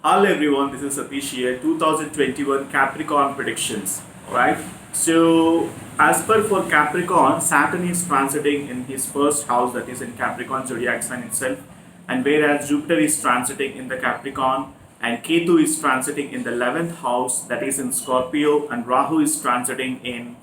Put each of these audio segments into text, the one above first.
Hello everyone, this is Satish here, 2021 Capricorn predictions. Alright, so as per for Capricorn, Saturn is transiting in his first house, that is in Capricorn zodiac sign itself, and whereas Jupiter is transiting in the Capricorn, and Ketu is transiting in the 11th house, that is in Scorpio, and Rahu is transiting in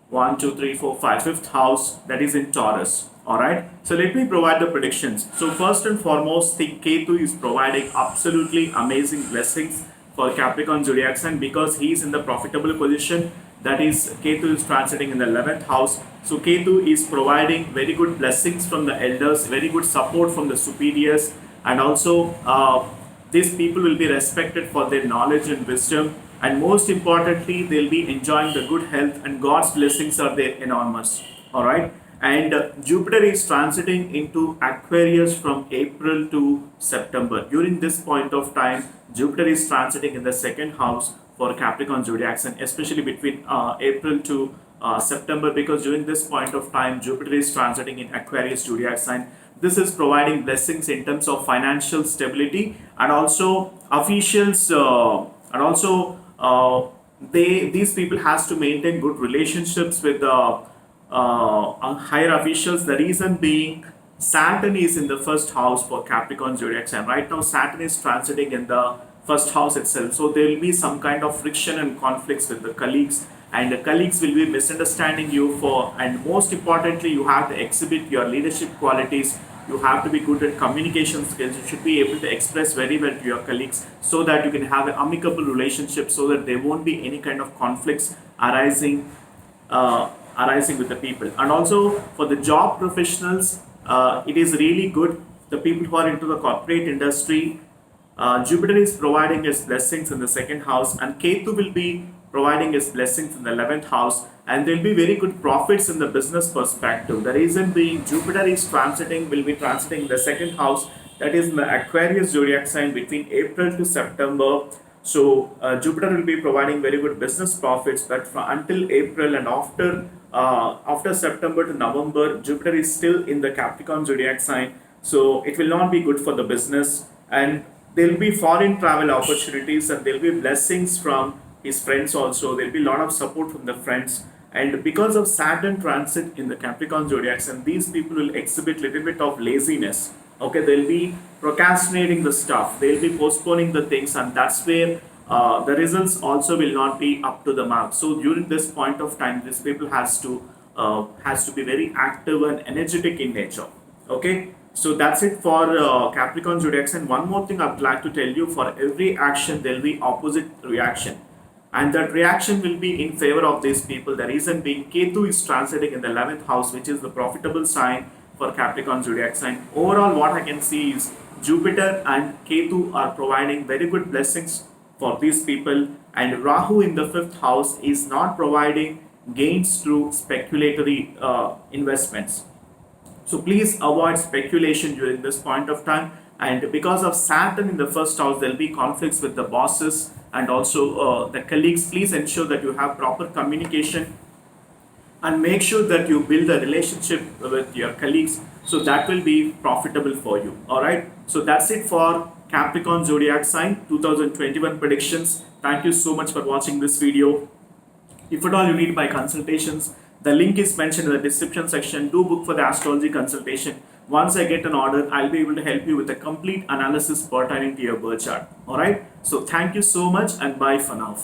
one, two, three, four, five, fifth house, that is in Taurus. Alright, so let me provide the predictions. So, first and foremost, the Ketu is providing absolutely amazing blessings for Capricorn zodiac sign because he is in the profitable position. That is, Ketu is transiting in the 11th house. So, Ketu is providing very good blessings from the elders, very good support from the superiors, and also these people will be respected for their knowledge and wisdom, and most importantly they'll be enjoying the good health, and God's blessings are there enormous. All right, and Jupiter is transiting into Aquarius from April to September. During this point of time, Jupiter is transiting in the second house for Capricorn zodiac sign, especially between April to September, because during this point of time Jupiter is transiting in Aquarius zodiac sign. This is providing blessings in terms of financial stability, and also officials and also they these people has to maintain good relationships with the higher officials. The reason being, Saturn is in the first house for Capricorn zodiac sign. Right now Saturn is transiting in the first house itself, so there will be some kind of friction and conflicts with the colleagues, and the colleagues will be misunderstanding you for, and most importantly you have to exhibit your leadership qualities. You have to be good at communication skills. You should be able to express very well to your colleagues so that you can have an amicable relationship, so that there won't be any kind of conflicts arising with the people. And also for the job professionals, it is really good. The people who are into the corporate industry, Jupiter is providing his blessings in the second house, and Ketu will be providing his blessings in the 11th house, and there will be very good profits in the business perspective. The reason being, Jupiter is will be transiting the second house, that is in the Aquarius zodiac sign, between April to September. So Jupiter will be providing very good business profits, but until April, and after September to November, Jupiter is still in the Capricorn zodiac sign, so it will not be good for the business, and there will be foreign travel opportunities, and there will be blessings from his friends also. There will be a lot of support from the friends, and because of Saturn transit in the Capricorn zodiac sign, these people will exhibit little bit of laziness. Okay, they'll be procrastinating the stuff, they'll be postponing the things, and that's where the results also will not be up to the mark. So during this point of time, these people has to be very active and energetic in nature. Okay, so that's it for Capricorn zodiac sign. One more thing I'd like to tell you: for every action there will be opposite reaction, and that reaction will be in favor of these people. The reason being, Ketu is transiting in the 11th house, which is the profitable sign for Capricorn zodiac sign. Overall, what I can see is Jupiter and Ketu are providing very good blessings for these people, and Rahu in the 5th house is not providing gains through speculatory investments. So please avoid speculation during this point of time. And because of Saturn in the first house, there will be conflicts with the bosses and also the colleagues. Please ensure that you have proper communication, and make sure that you build a relationship with your colleagues, so that will be profitable for you. All right, so that's it for Capricorn zodiac sign 2021 predictions. Thank you so much for watching this video. If at all you need my consultations, the link is mentioned in the description section. Do book for the astrology consultation. Once I get an order, I'll be able to help you with a complete analysis pertaining to your birth chart. Alright, so thank you so much, and bye for now.